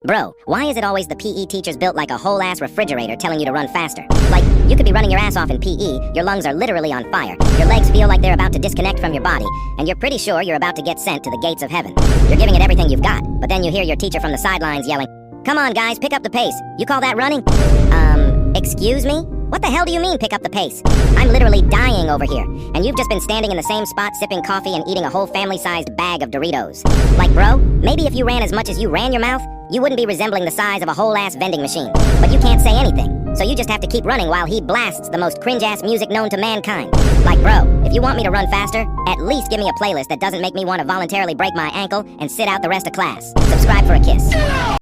Bro, why is it always the PE teachers built like a whole-ass refrigerator telling you to run faster? Like, you could be running your ass off in PE, your lungs are literally on fire, your legs feel like they're about to disconnect from your body, and you're pretty sure you're about to get sent to the gates of heaven. You're giving it everything you've got, but then you hear your teacher from the sidelines yelling, "Come on, guys, pick up the pace. You call that running?" Excuse me? What the hell do you mean pick up the pace? I'm literally dying over here, and you've just been standing in the same spot sipping coffee and eating a whole family-sized bag of Doritos. Like, bro, maybe if you ran as much as you ran your mouth, you wouldn't be resembling the size of a whole-ass vending machine. But you can't say anything, so you just have to keep running while he blasts the most cringe-ass music known to mankind. Like, bro, if you want me to run faster, at least give me a playlist that doesn't make me want to voluntarily break my ankle and sit out the rest of class. Subscribe for a kiss.